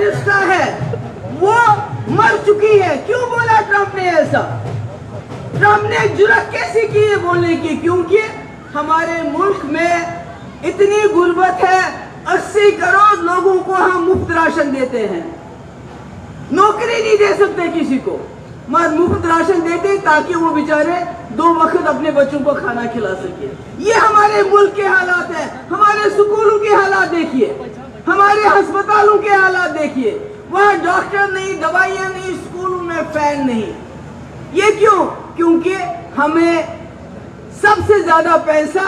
Minister ہے وہ مر چکی ہے. کیوں بولا ٹرمپ نے ایسا؟ ٹرمپ نے جرأت کیسی کی ہے بولنے کی؟ کیونکہ ہمارے ملک میں اتنی غربت ہے, 80 کروڑ لوگوں کو ہم مفت راشن دیتے ہیں. نوکری نہیں دے سکتے کسی کو, مگر مفت راشن دیتے تاکہ وہ بیچارے 2 وقت اپنے بچوں کو کھانا کھلا سکے. یہ ہمارے ملک کے حالات ہیں. ہمارے سکولوں کے حالات دیکھیے, ہمارے ہسپتالوں کے حالات دیکھیے. وہاں ڈاکٹر نہیں, دوائیاں نہیں, سکولوں میں فین نہیں. یہ کیوں؟ کیونکہ ہمیں سب سے زیادہ پیسہ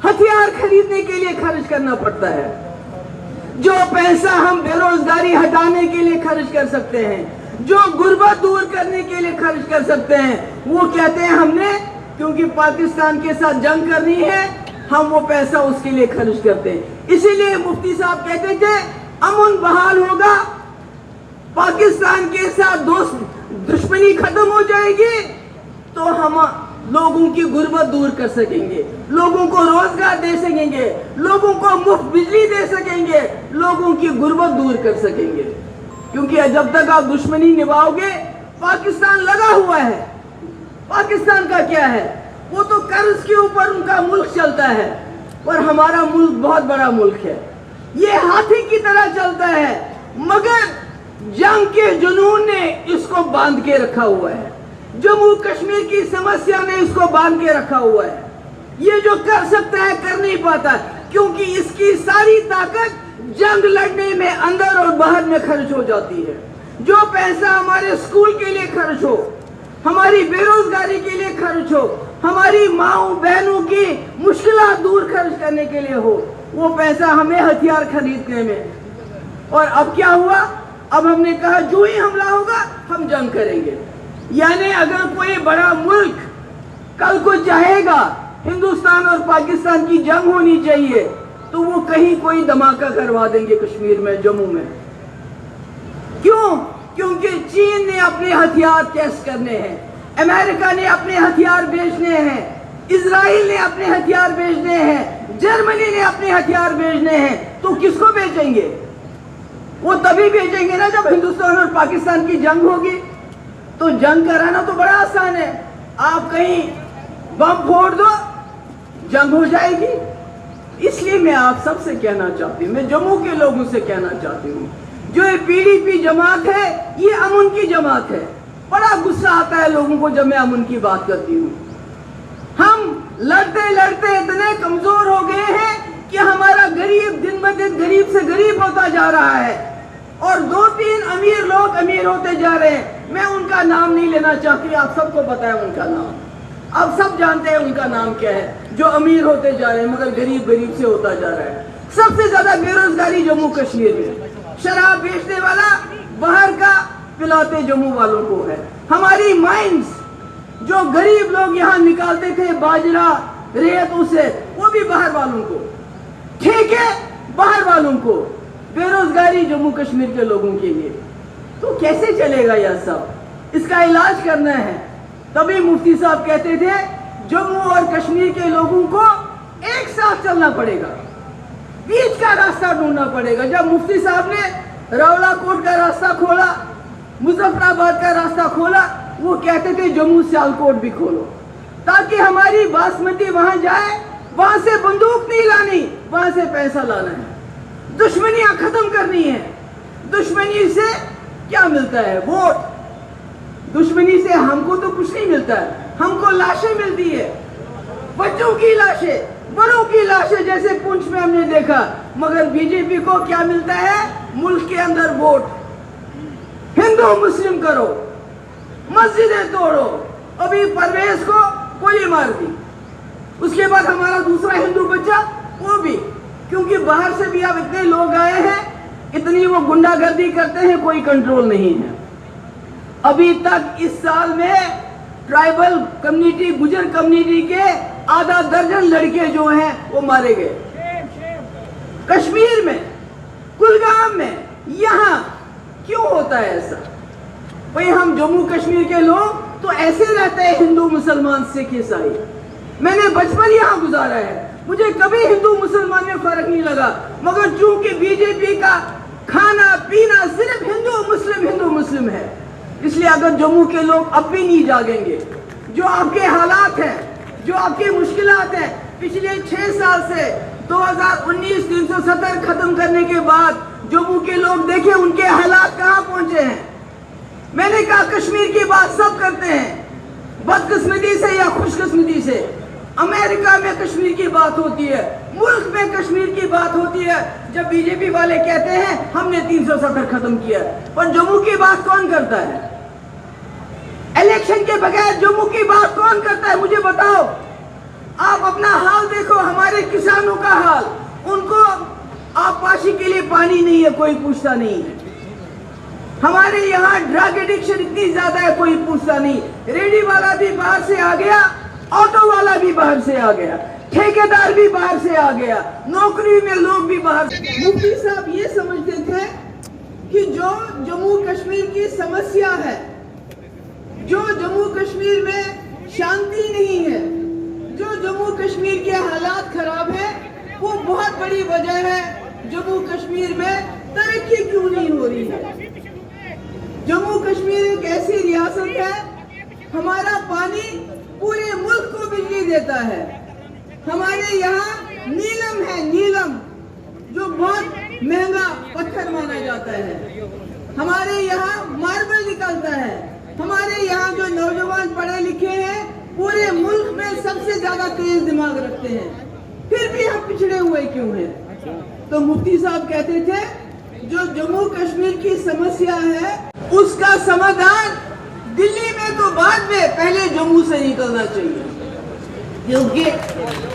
ہتھیار خریدنے کے لیے خرچ کرنا پڑتا ہے. جو پیسہ ہم بے روزگاری ہٹانے کے لیے خرچ کر سکتے ہیں, جو غربت دور کرنے کے لیے خرچ کر سکتے ہیں, وہ کہتے ہیں ہم نے کیونکہ پاکستان کے ساتھ جنگ کرنی ہے, ہم وہ پیسہ اس کے لیے خرچ کرتے ہیں. اسی لیے مفتی صاحب کہتے تھے امن بحال ہوگا, پاکستان کے ساتھ دشمنی ختم ہو جائے گی تو ہم لوگوں کی غربت دور کر سکیں گے, لوگوں کو روزگار دے سکیں گے, لوگوں کو مفت بجلی دے سکیں گے, لوگوں کی غربت دور کر سکیں گے. کیونکہ جب تک آپ دشمنی نبھاؤ گے, پاکستان لگا ہوا ہے. پاکستان کا کیا ہے؟ وہ تو قرض کے اوپر ان کا ملک چلتا ہے, اور ہمارا ملک بہت بڑا ملک ہے. یہ ہاتھی کی طرح چلتا ہے, مگر جنگ کے جنون نے اس کو باندھ کے رکھا ہوا ہے. جموں کشمیر کی سمسیا نے اس کو باندھ کے رکھا ہوا ہے. یہ جو کر سکتا ہے کر نہیں پاتا, کیونکہ اس کی ساری طاقت جنگ لڑنے میں اندر اور باہر میں خرچ ہو جاتی ہے. جو پیسہ ہمارے اسکول کے لیے خرچ ہو, ہماری بے روزگاری کے لیے خرچ ہو, ہماری ماؤں بہنوں کی مشکلات دور خرچ کرنے کے لیے ہو, وہ پیسہ ہمیں ہتھیار خریدنے میں. اور اب کیا ہوا؟ اب ہم نے کہا جو ہی حملہ ہوگا ہم جنگ کریں گے. یعنی اگر کوئی بڑا ملک کل کو چاہے گا ہندوستان اور پاکستان کی جنگ ہونی چاہیے, تو وہ کہیں کوئی دھماکہ کروا دیں گے کشمیر میں, جموں میں. کیوں؟ کیونکہ چین نے اپنے ہتھیار ٹیسٹ کرنے ہیں, امریکہ نے اپنے ہتھیار بیچنے ہیں, اسرائیل نے اپنے ہتھیار بیچنے ہیں, جرمنی نے اپنے ہتھیار بیچنے ہیں. تو کس کو بیچیں گے؟ وہ تبھی بیچیں گے نا جب ہندوستان اور پاکستان کی جنگ ہوگی. تو جنگ کرانا تو بڑا آسان ہے, آپ کہیں بم پھوڑ دو, جنگ ہو جائے گی. اس لیے میں آپ سب سے کہنا چاہتی ہوں, میں جموں کے لوگوں سے کہنا چاہتی ہوں, جو یہ PDP جماعت ہے یہ امن کی جماعت ہے. بڑا غصہ آتا ہے لوگوں کو جب میں امن کی بات کرتی ہوں. ہم لڑتے لڑتے اتنے کمزور ہو گئے ہیں کہ ہمارا غریب دن بہ دن غریب سے غریب ہوتا جا رہا ہے, اور 2-3 امیر لوگ امیر ہوتے جا رہے ہیں. میں ان کا نام نہیں لینا چاہتی, آپ سب کو پتا ہے ان کا نام, آپ سب جانتے ہیں ان کا نام کیا ہے, جو امیر ہوتے جا رہے ہیں مگر غریب غریب سے ہوتا جا رہا ہے. سب سے زیادہ بے روزگاری جموں کشمیر میں, شراب بیچنے والا باہر کا پلاتے جموں والوں کو ہے. ہماری مائنز جو غریب لوگ یہاں نکالتے تھے باجرہ ریتوں سے, وہ بھی باہر والوں کو, ٹھیکے باہر والوں کو, بے روزگاری جموں کشمیر کے لوگوں کے لیے. تو کیسے چلے گا یہ سب؟ اس کا علاج کرنا ہے. تبھی مفتی صاحب کہتے تھے جموں اور کشمیر کے لوگوں کو ایک ساتھ چلنا پڑے گا, بیچ کا راستہ ڈھونڈنا پڑے گا. جب مفتی صاحب نے راولا کوٹ کا راستہ کھولا, مظفر آباد کا راستہ کھولا, وہ کہتے تھے جموں سیال کوٹ بھی کھولو, تاکہ ہماری باسمتی وہاں جائے. وہاں سے بندوق نہیں لانی, وہاں سے پیسہ لانا ہے, دشمنیاں ختم کرنی ہے. دشمنی سے کیا ملتا ہے؟ ووٹ. دشمنی سے ہم کو تو کچھ نہیں ملتا ہے, ہم کو لاشیں ملتی ہے, بچوں کی لاشیں, بڑوں کی لاشیں, جیسے پونچھ میں ہم نے دیکھا. مگر BJP کو کیا ملتا ہے؟ ملک کے اندر ووٹ. ہندو مسلم کرو, مسجدیں توڑو. ابھی پرویز کو گولی مار دی, اس کے بعد ہمارا دوسرا ہندو بچہ وہ بھی, کیونکہ باہر سے بھی اب اتنے لوگ آئے ہیں, اتنی وہ گنڈا گردی کرتے ہیں, کوئی کنٹرول نہیں ہے. ابھی تک اس سال میں ٹرائبل کمیونٹی, گجر کمیونٹی کے آدھا درجن لڑکے جو ہیں وہ مارے گئے کشمیر میں, کلگام میں. یہاں کیوں ہوتا ہے ایسا؟ بھئی ہم جموں کشمیر کے لوگ تو ایسے رہتے ہیں, ہندو مسلمان سکھ عیسائی. میں نے بچپن یہاں گزارا ہے, مجھے کبھی ہندو مسلمان میں فرق نہیں لگا. مگر چونکہ BJP کا کھانا پینا मुस्लिम है। इसलिए अगर जम्मू के लोग अब भी नहीं जागेंगे, जो आपके हालात हैं, जो आपकी मुश्किलात हैं, पिछले 6 साल से 2019 370 खत्म करने के बाद जम्मू के लोग देखें उनके हालात कहाँ पहुंचे हैं। मैंने कहा कश्मीर की बात सब करते हैं, बदकिस्मती से या खुशकिस्मती से। अमेरिका में कश्मीर की बात होती है, मुल्क में कश्मीर की बात होती है, जब बीजेपी वाले कहते हैं हमने 370 खत्म किया, पर जम्मू की बात कौन करता है? इलेक्शन के बगैर जम्मू की बात कौन करता है? मुझे बताओ। आप अपना हाल देखो, हमारे किसानों का हाल, उनको आबपाशी के लिए पानी नहीं है, कोई पूछता नहीं है। हमारे यहाँ ड्रग एडिक्शन इतनी ज्यादा है, कोई पूछता नहीं। रेडी वाला भी बाहर से आ गया, ऑटो वाला भी बाहर से आ गया, ठेकेदार भी बाहर से आ गया, नौकरी में लोग भी बाहर से। मुफ्ती साहब ये समझते थे कि जो जम्मू कश्मीर की समस्या है, जो जम्मू कश्मीर में शांति नहीं है, जो जम्मू कश्मीर के हालात खराब है, वो बहुत बड़ी वजह है जम्मू कश्मीर में तरक्की क्यों नहीं हो रही है। जम्मू कश्मीर एक ऐसी रियासत है, हमारा पानी पूरे मुल्क को बिजली देता है। हमारे यहाँ नीलम है, नीलम जो बहुत महंगा पत्थर माना जाता है। हमारे यहाँ मार्बल निकलता है। हमारे यहाँ जो नौजवान पढ़े लिखे हैं, पूरे मुल्क में सबसे ज्यादा तेज दिमाग रखते हैं, फिर भी हम पिछड़े हुए क्यों हैं? तो मुफ्ती साहब कहते थे जो जम्मू कश्मीर की समस्या है उसका समाधान दिल्ली में तो बाद में, पहले जम्मू से निकलना चाहिए। क्योंकि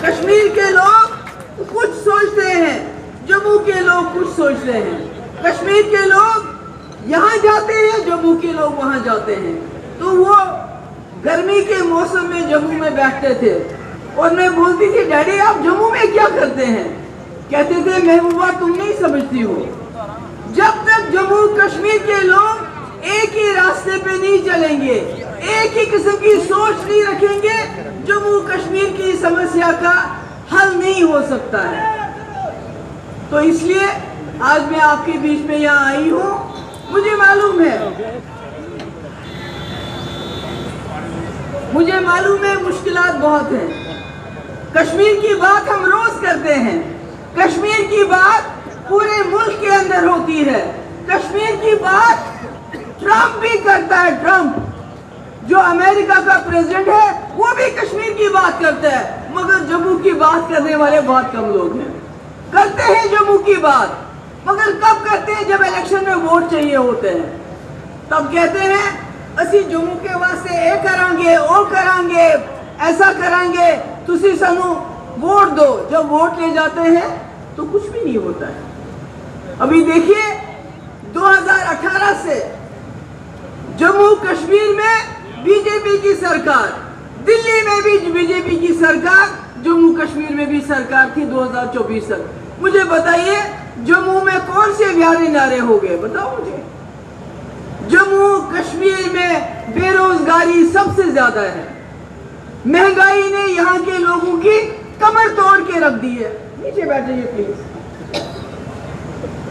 कश्मीर के लोग कुछ सोचते हैं, जम्मू के लोग कुछ सोचते हैं। कश्मीर के लोग यहाँ जाते हैं, जम्मू के लोग वहाँ जाते हैं। तो वो गर्मी के मौसम में जम्मू में बैठते थे और मैं बोलती थी डैडी आप जम्मू में क्या करते हैं? कहते थे महबूबा तुम नहीं समझती हो, जब तक जम्मू कश्मीर के लोग एक ही रास्ते पे नहीं चलेंगे, एक ही किस्म की सोच नहीं रखेंगे, जम्मू कश्मीर की समस्या का हल नहीं हो सकता है। तो इसलिए आज मैं आपके बीच में यहाँ आई हूँ। मुझे मालूम है मुश्किलात बहुत हैं। कश्मीर की बात हम रोज करते हैं, कश्मीर की बात पूरे मुल्क के अंदर होती है, कश्मीर की बात ट्रंप भी करता है। ट्रंप जो अमेरिका का प्रेसिडेंट है वो भी कश्मीर की बात करता है, मगर जम्मू की बात करने वाले बहुत कम लोग हैं। करते हैं जम्मू की बात, मगर कब करते हैं? जब इलेक्शन में वोट चाहिए होते हैं, तब कहते हैं असी जम्मू के वास्ते ये करांगे, वो करांगे, ऐसा करांगे, तुसी सानू वोट दो। जब वोट ले जाते हैं तो कुछ भी नहीं होता है। अभी देखिए 2018 से जम्मू कश्मीर में बीजेपी की सरकार, दिल्ली में भी बीजेपी की सरकार, जम्मू कश्मीर में भी सरकार थी 2024 तक। मुझे बताइए जम्मू में कौन से प्यारे नारे हो गए? बताओ मुझे। जम्मू कश्मीर में बेरोजगारी सबसे ज्यादा है, महंगाई ने यहाँ के लोगों की कमर तोड़ के रख दी है। नीचे बैठिए प्लीज।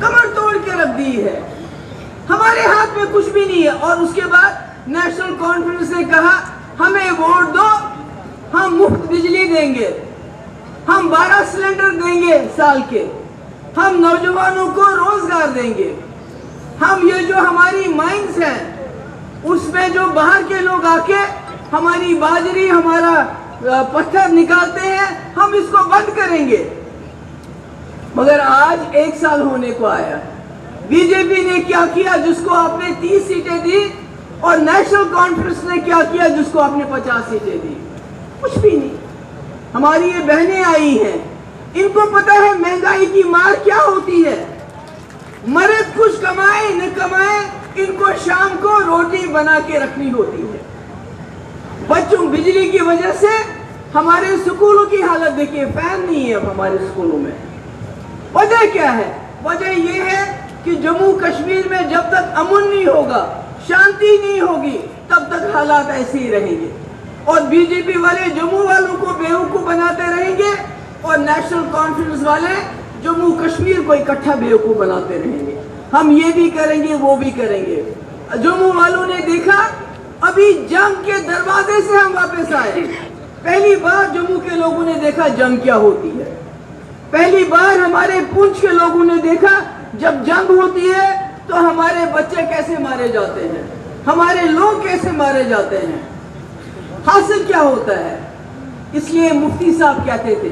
कमर तोड़ के रख दी है, हमारे हाथ में कुछ भी नहीं है। और उसके बाद नेशनल कॉन्फ्रेंस ने कहा हमें वोट दो, हम मुफ्त बिजली देंगे, हम 12 सिलेंडर देंगे साल के, हम नौजवानों को रोजगार देंगे, हम ये जो हमारी माइंस हैं उसमें जो बाहर के लोग आके हमारी बाजरी, हमारा पत्थर निकालते हैं, हम इसको बंद करेंगे। मगर आज 1 साल होने को आया, बीजेपी ने क्या किया जिसको आपने 30 सीटें दी, और नेशनल कॉन्फ्रेंस ने क्या किया जिसको आपने 50 सीटें दी? कुछ भी नहीं। हमारी ये बहनें आई हैं, इनको पता है महंगाई की मार क्या होती है। मर्द कुछ कमाए न कमाए, इनको शाम को रोटी बना के रखनी होती है। बच्चों, बिजली की वजह से हमारे स्कूलों की हालत देखिए, फैन नहीं है अब हमारे स्कूलों में। वजह क्या है? वजह यह है कि जम्मू कश्मीर में जब तक अमन नहीं होगा, शांति नहीं होगी, तब तक हालात ऐसे ही रहेंगे। और बीजेपी वाले जम्मू वालों को बेवकूफ बनाते रहेंगे, और नेशनल कॉन्फ्रेंस वाले जम्मू कश्मीर को इकट्ठा बेवकूफ बनाते रहेंगे। हम ये भी करेंगे, वो भी करेंगे। जम्मू वालों ने देखा अभी जंग के दरवाजे से हम वापस आए। पहली बार जम्मू के लोगों ने देखा जंग क्या होती है। पहली बार हमारे पुंछ के लोगों ने देखा जब जंग होती है तो हमारे बच्चे कैसे मारे जाते हैं, हमारे लोग कैसे मारे जाते हैं, हासिल क्या होता है। इसलिए मुफ्ती साहब कहते थे,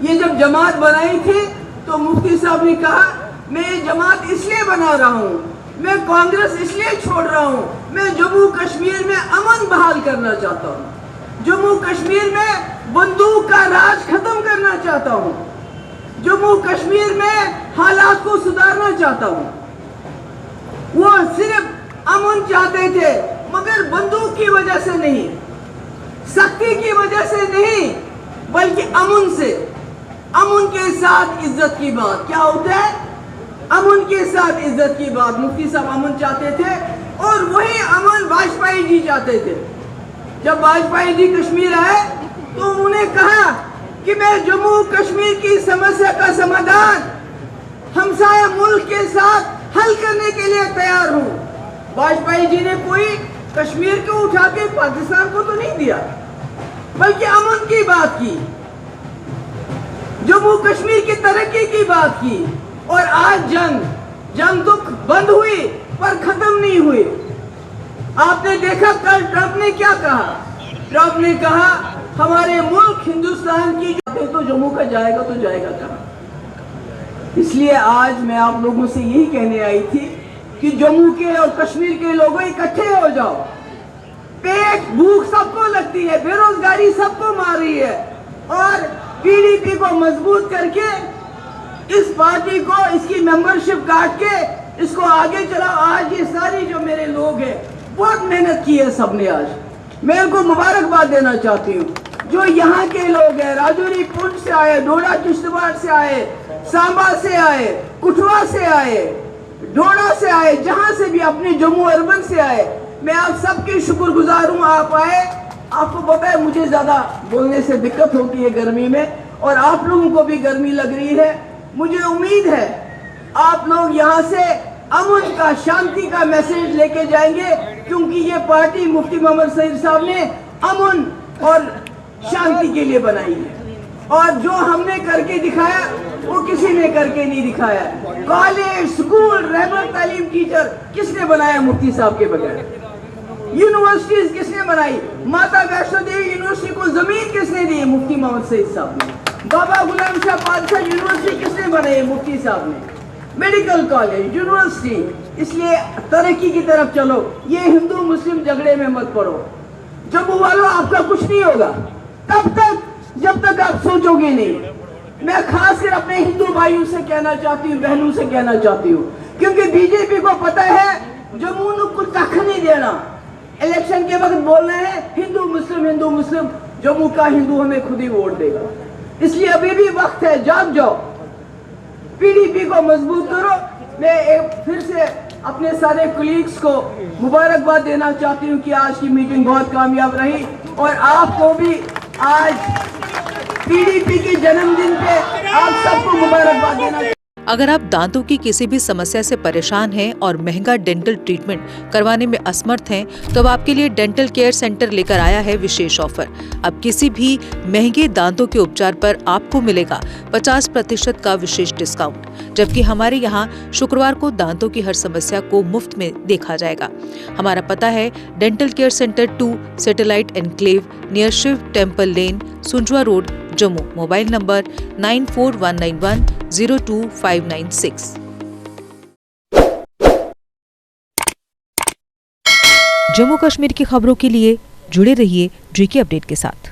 ये जब जमात बनाई थी तो मुफ्ती साहब ने कहा मैं ये जमात इसलिए बना रहा हूँ, मैं कांग्रेस इसलिए छोड़ रहा हूँ, मैं जम्मू कश्मीर में अमन बहाल करना चाहता हूँ, जम्मू कश्मीर में बंदूक का राज खत्म करना चाहता हूँ, जम्मू कश्मीर में हालात को सुधारना चाहता हूँ। वो सिर्फ अमन चाहते थे मगर बंदूक की वजह से नहीं, सख्ती की वजह से नहीं, बल्कि अमन से। अमन के साथ इज्जत की बात क्या होता है, अमन के साथ इज्जत की बात। मुफ्ती साहब अमन चाहते थे और वही अमन वाजपेयी जी चाहते थे। जब वाजपेयी जी कश्मीर आए तो उन्होंने कहा कि मैं जम्मू कश्मीर की समस्या का समाधान हमसाया मुल्क के साथ हल करने के लिए तैयार हूँ। वाजपेयी जी ने कोई कश्मीर को उठा के पाकिस्तान को तो नहीं दिया, बल्कि अमन की बात की, जम्मू कश्मीर की तरक्की की बात की। और आज जंग तो बंद हुई पर खत्म नहीं हुई। आपने देखा कल ट्रंप ने क्या कहा, ट्रंप ने कहा हमारे मुल्क हिंदुस्तान की तो जम्मू का जाएगा तो जाएगा कहाँ। इसलिए आज मैं आप लोगों से यही कहने आई थी कि जम्मू के और कश्मीर के लोगों इकट्ठे हो जाओ। पेट भूख सबको लगती है, बेरोजगारी सबको मार रही है, और पीडीपी को मजबूत करके इस पार्टी को इसकी मेंबरशिप काट के इसको आगे चलाओ। आज ये सारी जो मेरे लोग हैं बहुत मेहनत की है सबने। आज मैं उनको मुबारकबाद देना चाहती हूँ। जो यहाँ के लोग हैं, राजौरी पुंछ से आए, डोडा किश्तवाड़ से आए, सांबा से आए, कुठवा से आए, डोडा से आए, जहाँ से भी अपने जम्मू अर्बन से आए, मैं आप सबके शुक्रगुजार हूँ। आप आए, आपको पता है मुझे ज्यादा बोलने से दिक्कत होती है गर्मी में, और आप लोगों को भी गर्मी लग रही है। मुझे उम्मीद है आप लोग यहाँ से अमन का, शांति का मैसेज लेके जाएंगे, क्योंकि ये पार्टी मुफ्ती मोहम्मद सईद साहब ने अमन और शांति के लिए बनाई है। और जो हमने करके दिखाया वो किसी ने करके नहीं दिखाया। कॉलेज, स्कूल, रहबर तालीम टीचर किसने बनाया मुफ्ती साहब के बगैर? यूनिवर्सिटीज किसने बनाई? माता वैष्णो देवी यूनिवर्सिटी को जमीन किसने दी? मुफ्ती मोहम्मद सईद साहब ने। बाबा गुलाम शाह पादशाह यूनिवर्सिटी किसने बनाई? मुफ्ती साहब ने। Medical college, university. इसलिए तरक्की की तरफ चलो, ये हिंदू मुस्लिम झगड़े में मत पड़ो। जम्मू वालों आपका कुछ नहीं होगा तब तक जब तक आप सोचोगे नहीं। मैं खासकर अपने हिंदू भाइयों से कहना चाहती हूँ, बहनों से कहना चाहती हूँ, क्योंकि बीजेपी को पता है जम्मू को कुछ तक नहीं देना। इलेक्शन के वक्त बोलना है हिंदू मुस्लिम, हिंदू मुस्लिम, जम्मू का हिंदू हमें खुद ही वोट देगा। इसलिए अभी भी वक्त है, जाग जाओ, पीडीपी को मजबूत करो। मैं एक फिर से अपने सारे कलीग्स को मुबारकबाद देना चाहती हूँ कि आज की मीटिंग बहुत कामयाब रही, और आपको भी आज पीडीपी के जन्मदिन पे आप सबको मुबारकबाद देना। अगर आप दांतों की किसी भी समस्या से परेशान हैं और महंगा डेंटल ट्रीटमेंट करवाने में असमर्थ हैं, तो अब आपके लिए डेंटल केयर सेंटर लेकर आया है विशेष ऑफर। अब किसी भी महंगे दांतों के उपचार पर आपको मिलेगा 50% का विशेष डिस्काउंट, जबकि हमारे यहाँ शुक्रवार को दांतों की हर समस्या को मुफ्त में देखा जाएगा। हमारा पता है dental care centre 2, satellite enclave, near Shiv temple lane, Sunjwan road, Jammu. Mobile number 9419102596। Jammu Kashmir की खबरों के लिए जुड़े रहिए GK अपडेट के साथ।